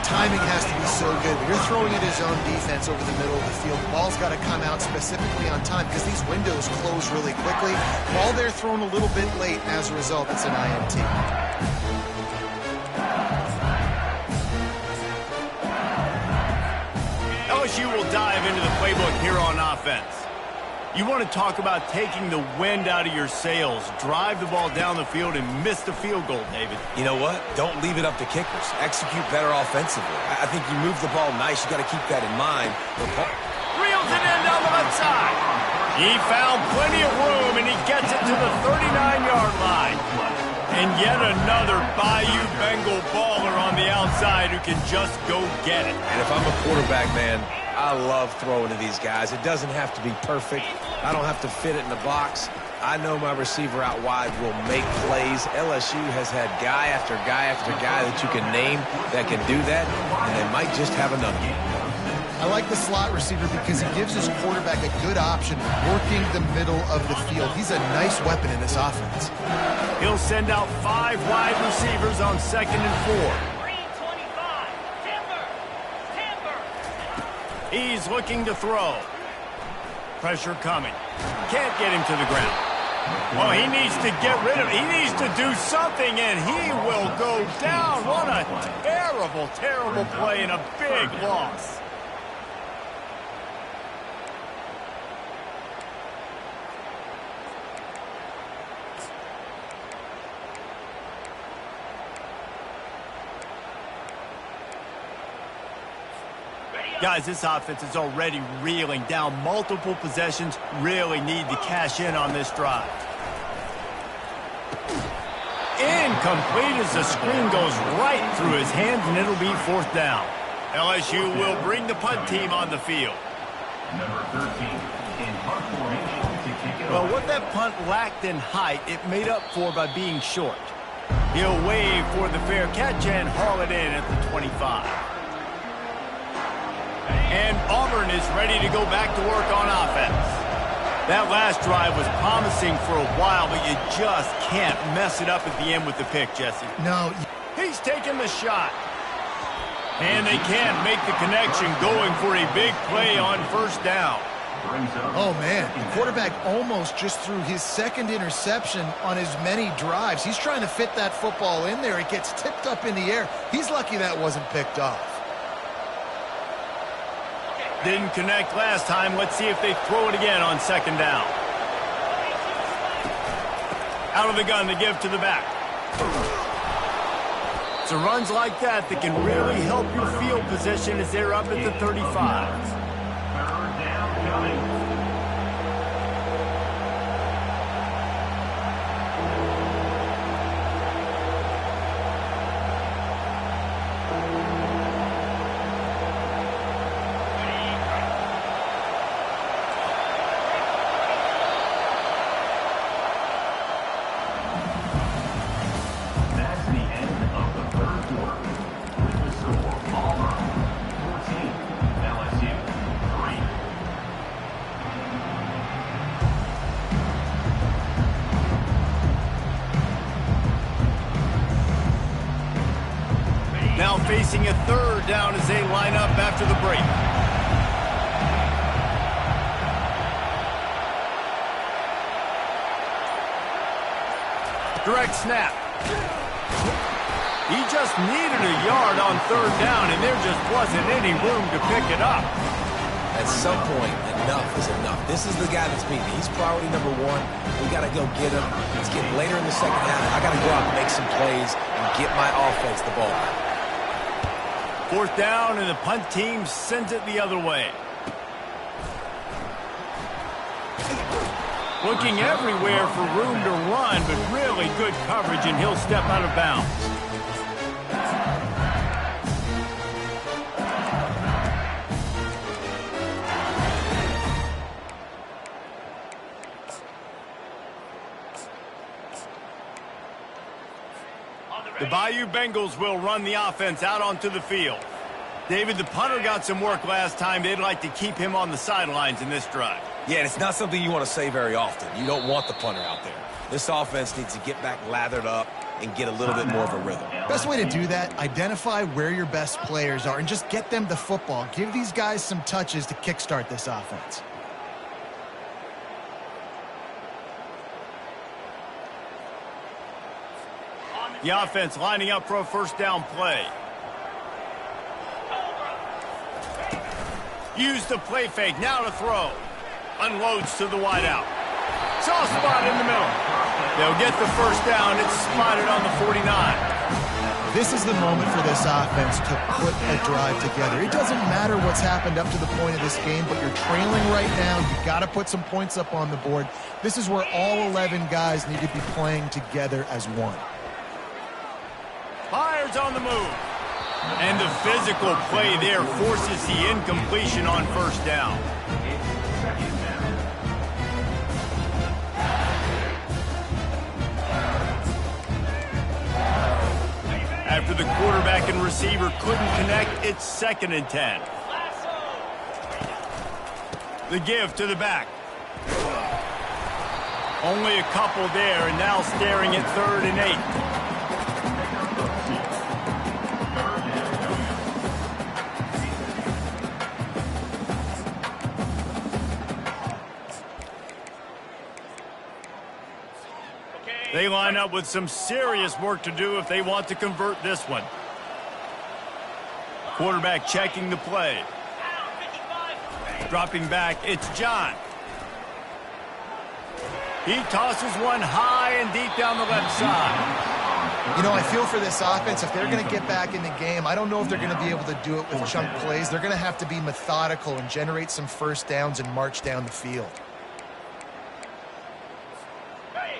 Timing has to be so good. But you're throwing at his own defense over the middle of the field. The ball's got to come out specifically on time because these windows close really quickly. Ball there thrown a little bit late. As a result, it's an INT. LSU will dive into the playbook here on offense. You want to talk about taking the wind out of your sails. Drive the ball down the field and miss the field goal, David. You know what? Don't leave it up to kickers. Execute better offensively. I think you move the ball nice. You got to keep that in mind. Reels it in down the left side. He found plenty of room, and he gets it to the 39-yard line. And yet another Bayou Bengal baller on the outside who can just go get it. And if I'm a quarterback, man, I love throwing to these guys. It doesn't have to be perfect. I don't have to fit it in the box. I know my receiver out wide will make plays. LSU has had guy after guy after guy that you can name that can do that, and they might just have another one. I like the slot receiver because he gives his quarterback a good option working the middle of the field. He's a nice weapon in this offense. He'll send out 5 wide receivers on 2nd and 4. He's looking to throw. Pressure coming. Can't get him to the ground. Well, he needs to get rid of it. He needs to do something, and he will go down. What a terrible, terrible play and a big loss. Guys, this offense is already reeling down multiple possessions. Really need to cash in on this drive. Incomplete as the screen goes right through his hands, and it'll be 4th down. LSU will bring the punt team on the field. Number 13 in punt formation to kick it Well, off. what that punt lacked in height, it made up for by being short. He'll wave for the fair catch and haul it in at the 25. And Auburn is ready to go back to work on offense. That last drive was promising for a while, but you just can't mess it up at the end with the pick, Jesse. No. He's taking the shot. And they can't make the connection, going for a big play on 1st down. Oh, man. The quarterback almost just threw his 2nd interception on as many drives. He's trying to fit that football in there. It gets tipped up in the air. He's lucky that wasn't picked off. Didn't connect last time. Let's see if they throw it again on 2nd down. Out of the gun to give to the back. So runs like that can really help your field position as they're up at the 35. 3rd down coming. That's the end of the 3rd quarter. With the score, Auburn 14, LSU 3. Now facing a 3rd down as they line up after the break. Direct snap. He just needed a yard on 3rd down, and there just wasn't any room to pick it up. At some point, enough is enough. This is the guy that's beating me. He's priority number 1. We got to go get him. It's getting later in the 2nd half. I got to go out and make some plays and get my offense the ball back. 4th down, and the punt team sends it the other way. Looking everywhere for room to run, but really good coverage, and he'll step out of bounds. The Bayou Bengals will run the offense out onto the field. David, the punter got some work last time. They'd like to keep him on the sidelines in this drive. Yeah, and it's not something you want to say very often. You don't want the punter out there. This offense needs to get back lathered up and get a little bit more of a rhythm. Best way to do that, identify where your best players are and just get them the football. Give these guys some touches to kickstart this offense. The offense lining up for a 1st down play. Use the play fake, now to throw. Unloads to the wideout. Soft spot in the middle. They'll get the first down. It's spotted on the 49. This is the moment for this offense to put a drive together. It doesn't matter what's happened up to the point of this game, but you're trailing right now. You've got to put some points up on the board. This is where all 11 guys need to be playing together as one. Fires on the move. And the physical play there forces the incompletion on first down. After the quarterback and receiver couldn't connect, it's 2nd and 10. The give to the back. Only a couple there, and now staring at 3rd and 8. They line up with some serious work to do if they want to convert this one. Quarterback checking the play. Dropping back, it's John. He tosses one high and deep down the left side. You know, I feel for this offense, if they're going to get back in the game, I don't know if they're going to be able to do it with chunk plays. They're going to have to be methodical and generate some first downs and march down the field.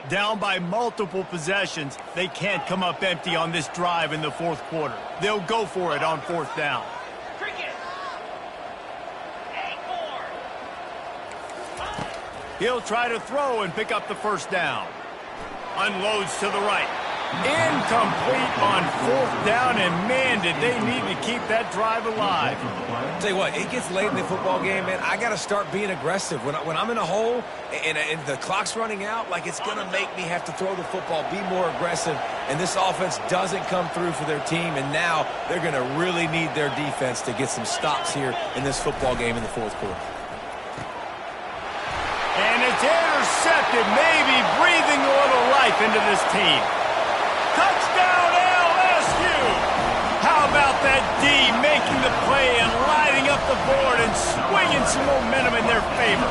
Down by multiple possessions, they can't come up empty on this drive in the 4th quarter. They'll go for it on 4th down. He'll try to throw and pick up the first down. Unloads to the right. Incomplete on 4th down, and man, did they need to keep that drive alive. Tell you what, it gets late in the football game, man. I got to start being aggressive. When I'm in a hole and the clock's running out, like, it's going to make me have to throw the football, be more aggressive, and this offense doesn't come through for their team, and now they're going to really need their defense to get some stops here in this football game in the 4th quarter. And it's intercepted, maybe breathing a little life into this team. Touchdown, LSU! How about that D making the play and lighting up the board and swinging some momentum in their favor?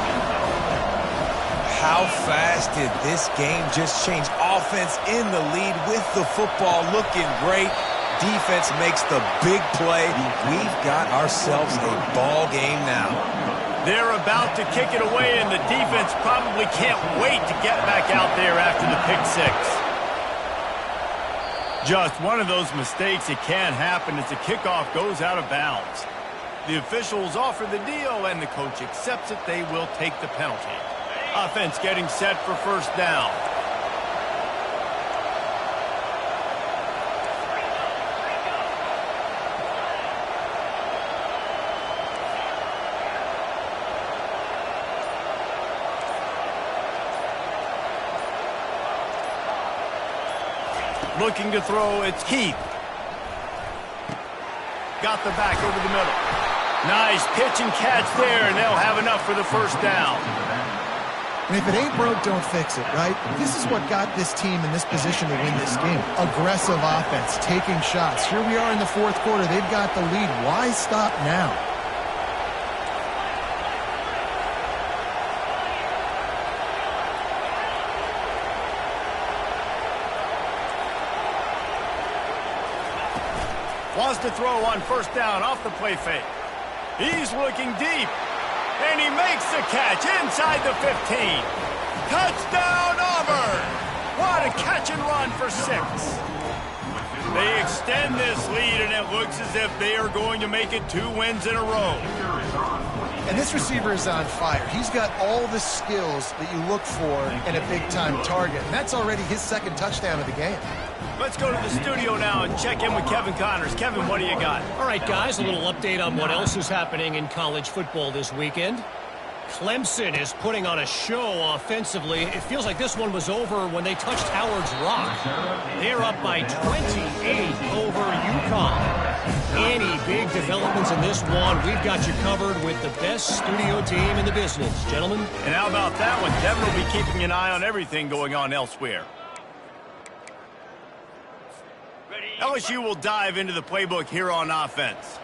How fast did this game just change? Offense in the lead with the football, looking great. Defense makes the big play. We've got ourselves a ball game now. They're about to kick it away, and the defense probably can't wait to get back out there after the pick six. Just one of those mistakes that can happen as the kickoff goes out of bounds. The officials offer the deal, and the coach accepts it. They will take the penalty. Offense getting set for first down. Looking to throw, it's Keith. Got the back over the middle. Nice pitch and catch there, and they'll have enough for the first down. And if it ain't broke, don't fix it, right? This is what got this team in this position to win this game. Aggressive offense, taking shots. Here we are in the 4th quarter. They've got the lead. Why stop now? Wants to throw on first down off the play fake. He's looking deep. And he makes the catch inside the 15. Touchdown, Auburn! What a catch and run for 6. They extend this lead, and it looks as if they are going to make it 2 wins in a row. And this receiver is on fire. He's got all the skills that you look for in a big-time target. And that's already his 2nd touchdown of the game. Let's go to the studio now and check in with Kevin Connors. Kevin, what do you got? All right, guys, a little update on what else is happening in college football this weekend. Clemson is putting on a show offensively. It feels like this one was over when they touched Howard's Rock. They're up by 28 over UConn. Any big developments in this one, we've got you covered with the best studio team in the business, gentlemen. And how about that one? Kevin will be keeping an eye on everything going on elsewhere. LSU will dive into the playbook here on offense.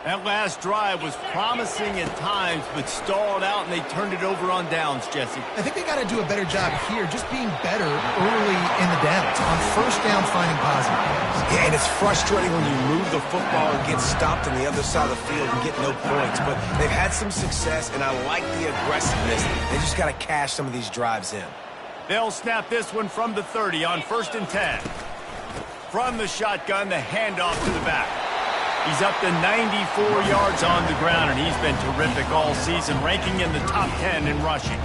That last drive was promising at times, but stalled out, and they turned it over on downs, Jesse. I think they got to do a better job here, just being better early in the downs. On first down, finding positive plays. Yeah, and it's frustrating when you move the football and get stopped on the other side of the field and get no points. But they've had some success, and I like the aggressiveness. They just got to cash some of these drives in. They'll snap this one from the 30 on 1st and 10. From the shotgun, the handoff to the back. He's up to 94 yards on the ground, and he's been terrific all season, ranking in the top 10 in rushing.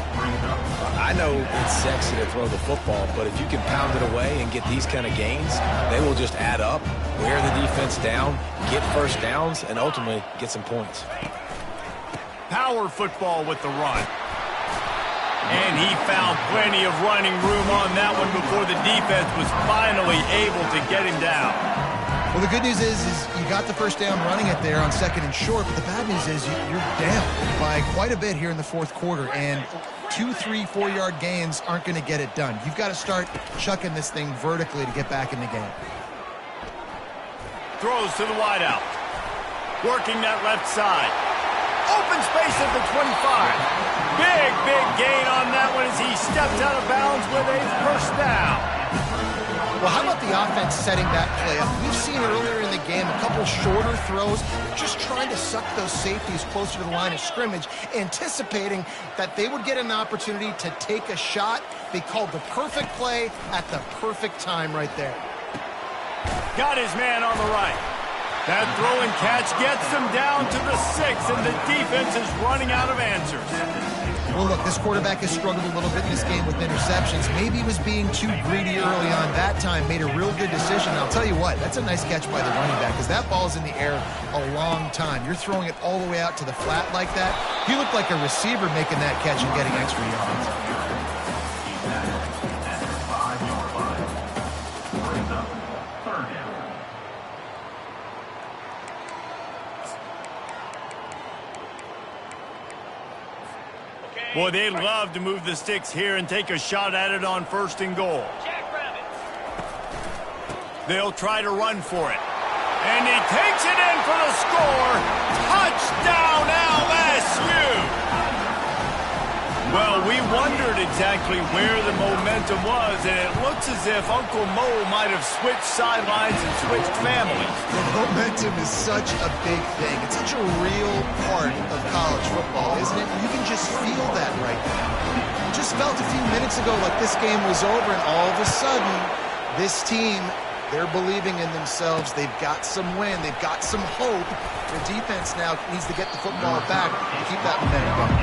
I know it's sexy to throw the football, but if you can pound it away and get these kind of gains, they will just add up, wear the defense down, get first downs, and ultimately get some points. Power football with the run. And he found plenty of running room on that one before the defense was finally able to get him down. Well, the good news is you got the first down running it there on 2nd and short, but the bad news is you're down by quite a bit here in the 4th quarter, and 2, 3, 4-yard gains aren't going to get it done. You've got to start chucking this thing vertically to get back in the game. Throws to the wideout. Working that left side. Open space at the 25. Big gain on that one as he steps out of bounds with a first down. Well, how about the offense setting that play up? We've seen earlier in the game a couple shorter throws, just trying to suck those safeties closer to the line of scrimmage, anticipating that they would get an opportunity to take a shot. They called the perfect play at the perfect time right there. Got his man on the right. That throw and catch gets them down to the 6, and the defense is running out of answers. Well, look, this quarterback has struggled a little bit in this game with interceptions. Maybe he was being too greedy early on. That time made a real good decision. I'll tell you what, that's a nice catch by the running back because that ball's in the air a long time. You're throwing it all the way out to the flat like that. He looked like a receiver making that catch and getting extra yards. Boy, they'd love to move the sticks here and take a shot at it on 1st and goal. They'll try to run for it. And he takes it in for the score. Touchdown, LSU! Well, we wondered exactly where the momentum was, and it looks as if Uncle Mo might have switched sidelines and switched families. The momentum is such a big thing. It's such a real part of college football, isn't it? You can just feel that right now. You just felt a few minutes ago like this game was over, and all of a sudden, this team, they're believing in themselves. They've got some win. They've got some hope. Their defense now needs to get the football back and keep that momentum going.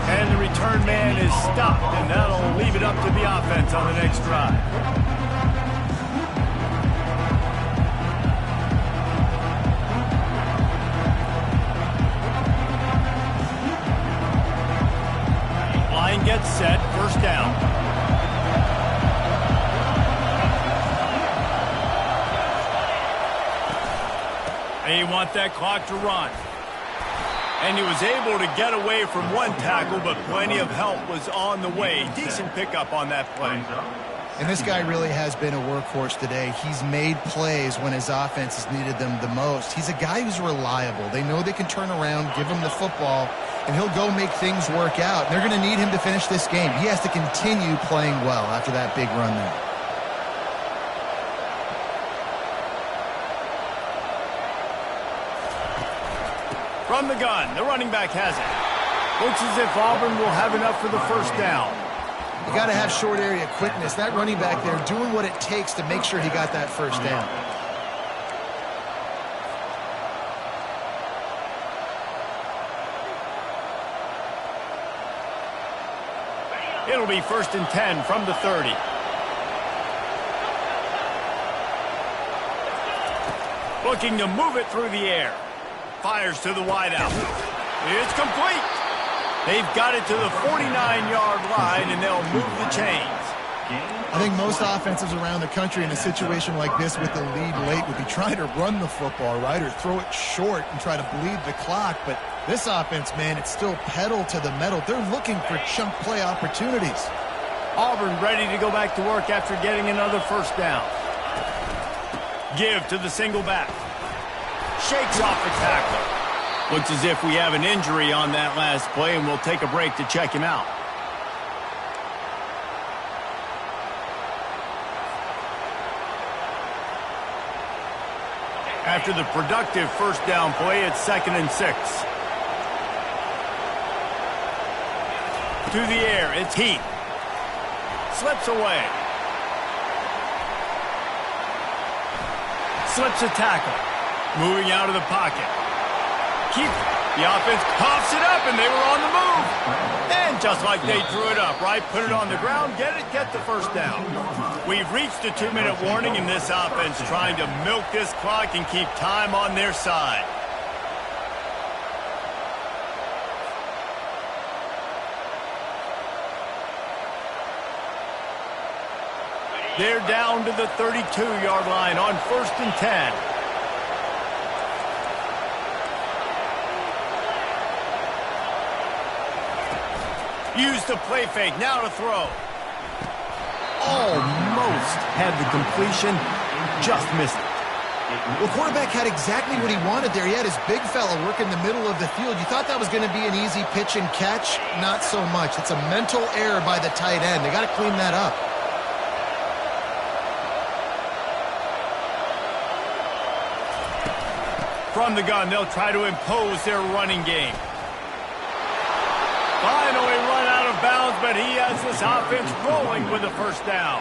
And the return man is stopped, and that'll leave it up to the offense on the next drive. Line gets set, first down. They want that clock to run. And he was able to get away from one tackle, but plenty of help was on the way. Decent pickup on that play. And this guy really has been a workhorse today. He's made plays when his offense has needed them the most. He's a guy who's reliable. They know they can turn around, give him the football, and he'll go make things work out. They're going to need him to finish this game. He has to continue playing well after that big run there. From the gun, the running back has it. Looks as if Auburn will have enough for the first down. You got to have short area quickness. That running back there doing what it takes to make sure he got that first down. It'll be 1st and 10 from the 30. Looking to move it through the air. Fires to the wideout. It's complete. They've got it to the 49-yard line, and they'll move the chains. I think most offenses around the country in a situation like this with the lead late would be trying to run the football, right, or throw it short and try to bleed the clock. But this offense, man, it's still pedal to the metal. They're looking for chunk play opportunities. Auburn ready to go back to work after getting another first down. Give to the single back. Shakes off the tackle. Looks as if we have an injury on that last play, and we'll take a break to check him out. After the productive first down play, it's 2nd and 6. To the air, it's Heath. Slips away. Slips a tackle. Moving out of the pocket. The offense coughs it up, and they were on the move. And just like they drew it up, right? Put it on the ground, get the first down. We've reached a 2-minute warning in this offense, trying to milk this clock and keep time on their side. They're down to the 32-yard line on 1st and 10. Use the play fake, now to throw. Almost had the completion, just missed it. Well, quarterback had exactly what he wanted there. He had his big fella work in the middle of the field. You thought that was going to be an easy pitch and catch? Not so much. It's a mental error by the tight end. They got to clean that up. From the gun, they'll try to impose their running game. Finally run out of bounds, but he has this offense rolling with a first down.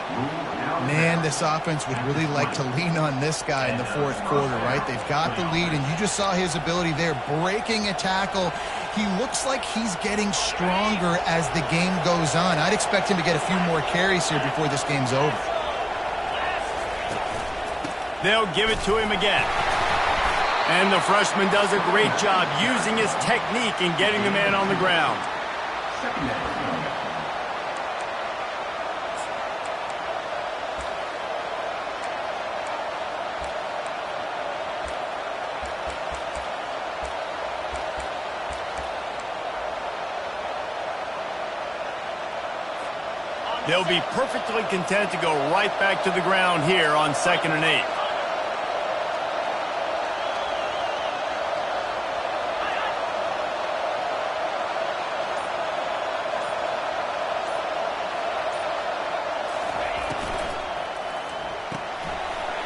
Man, this offense would really like to lean on this guy in the 4th quarter, right? They've got the lead, and you just saw his ability there, breaking a tackle. He looks like he's getting stronger as the game goes on. I'd expect him to get a few more carries here before this game's over. They'll give it to him again. And the freshman does a great job using his technique and getting the man on the ground. They'll be perfectly content to go right back to the ground here on 2nd and 8.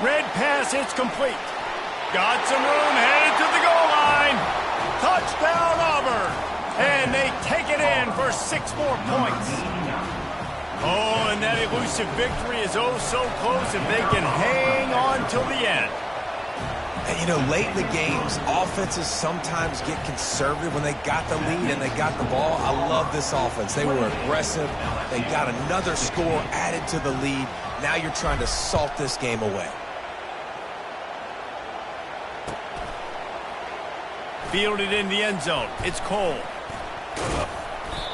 Red pass, it's complete. Got some room, headed to the goal line. Touchdown, Auburn. And they take it in for 6 more points. Oh, and that elusive victory is oh so close if they can hang on till the end. And, you know, late in the games, offenses sometimes get conservative when they got the lead and they got the ball. I love this offense. They were aggressive. They got another score added to the lead. Now you're trying to salt this game away. Fielded in the end zone. It's Cole.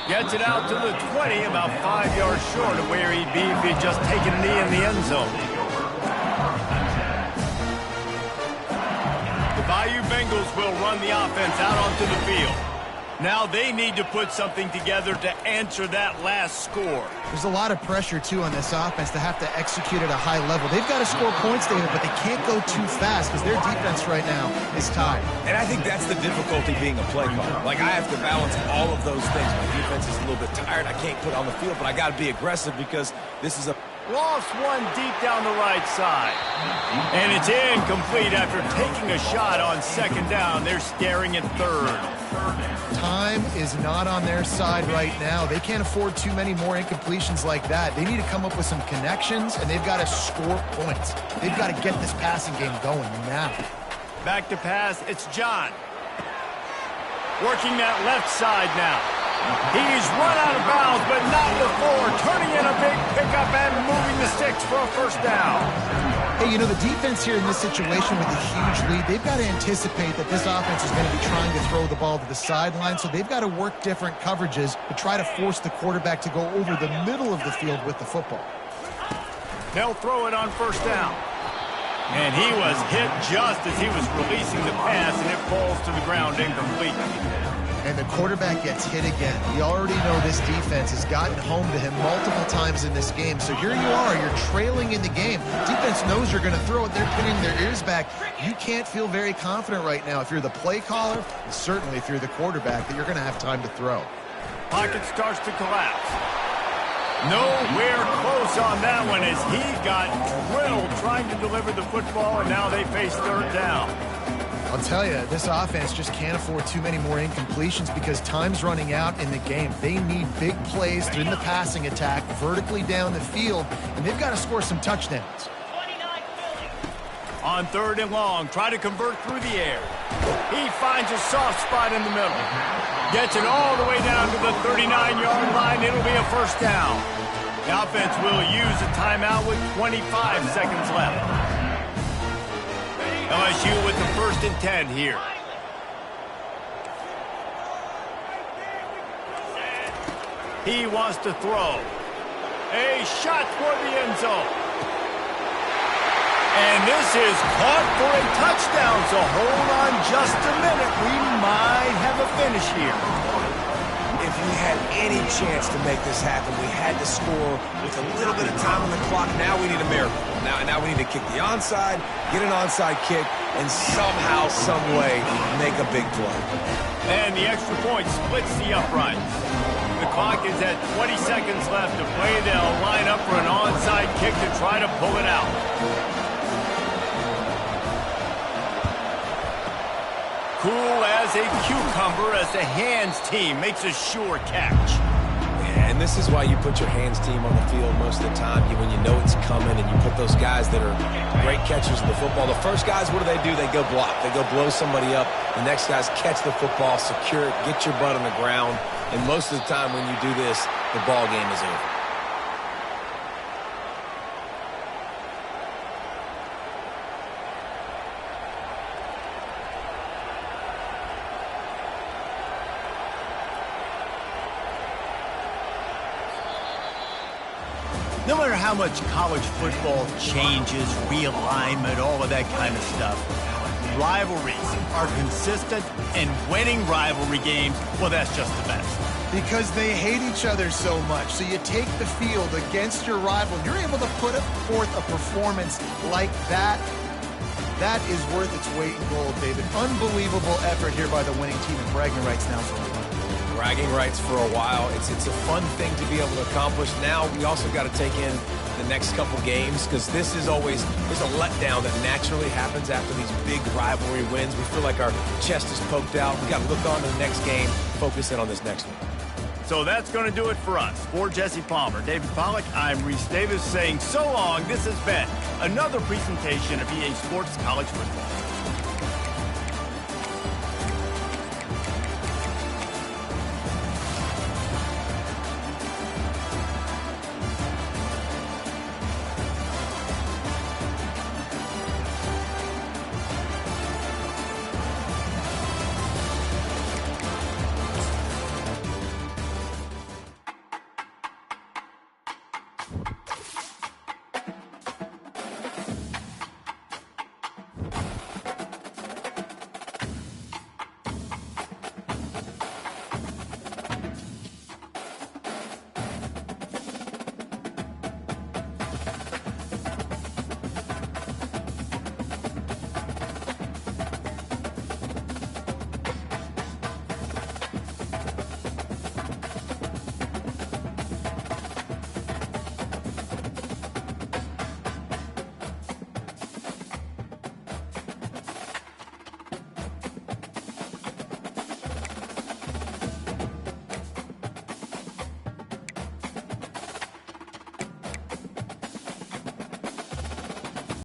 Gets it out to the 20, about 5 yards short of where he'd be if he'd just taken a knee in the end zone. The Bayou Bengals will run the offense out onto the field. Now they need to put something together to answer that last score. There's a lot of pressure, too, on this offense to have to execute at a high level. They've got to score points, David, but they can't go too fast because their defense right now is tired. And I think that's the difficulty being a play caller. Like, I have to balance all of those things. My defense is a little bit tired. I can't put on the field, but I got to be aggressive because this is a... Lost one deep down the right side. And it's incomplete after taking a shot on 2nd down. They're staring at 3rd. Time is not on their side right now. They can't afford too many more incompletions like that. They need to come up with some connections, and they've got to score points. They've got to get this passing game going now. Back to pass, it's John. Working that left side now. He's run out of bounds, but not before. Turning in a big pickup and moving the sticks for a first down. Hey, you know, the defense here in this situation with a huge lead, they've got to anticipate that this offense is going to be trying to throw the ball to the sideline, so they've got to work different coverages to try to force the quarterback to go over the middle of the field with the football. They'll throw it on 1st down. And he was hit just as he was releasing the pass, and it falls to the ground incomplete. and the quarterback gets hit again. We already know this defense has gotten home to him multiple times in this game. So here you are, you're trailing in the game. Defense knows you're going to throw it. They're pinning their ears back. You can't feel very confident right now if you're the play caller, and certainly if you're the quarterback, that you're going to have time to throw. Pocket starts to collapse. Nowhere close on that one as he got drilled trying to deliver the football, and now they face third down. I'll tell you, this offense just can't afford too many more incompletions because time's running out in the game. They need big plays in the passing attack, vertically down the field, and they've got to score some touchdowns. On third and long, try to convert through the air. He finds a soft spot in the middle. Gets it all the way down to the 39-yard line. It'll be a first down. The offense will use a timeout with 25 seconds left. LSU with the 1st and 10 here. He wants to throw. A shot for the end zone. And this is caught for a touchdown, so hold on just a minute. We might have a finish here. If we had any chance to make this happen, we had to score with a little bit of time on the clock. Now we need a miracle. Now we need to kick the onside, get an onside kick, and somehow, some way, make a big play. And the extra point splits the uprights. The clock is at 20 seconds left to play. They'll line up for an onside kick to try to pull it out. Cool as a cucumber as the hands team makes a sure catch. Yeah, and this is why you put your hands team on the field most of the time. When you know it's coming and you put those guys that are great catchers of the football. The first guys, what do? They go block. They go blow somebody up. The next guys catch the football, secure it, get your butt on the ground. And most of the time when you do this, the ball game is over. No matter how much college football changes, realignment, all of that kind of stuff, rivalries are consistent, and winning rivalry games, well, that's just the best. Because they hate each other so much. So you take the field against your rival, and you're able to put forth a performance like that. That is worth its weight in gold, David. Unbelievable effort here by the winning team, and bragging rights now for a while. Bragging rights for a while. It's a fun thing to be able to accomplish. Now we also got to take in the next couple games because there's a letdown that naturally happens after these big rivalry wins. We feel like our chest is poked out. We got to look on to the next game, focus in on this next one. So that's going to do it for us. For Jesse Palmer, David Pollack, I'm Reese Davis saying so long. This has been another presentation of EA Sports College Football.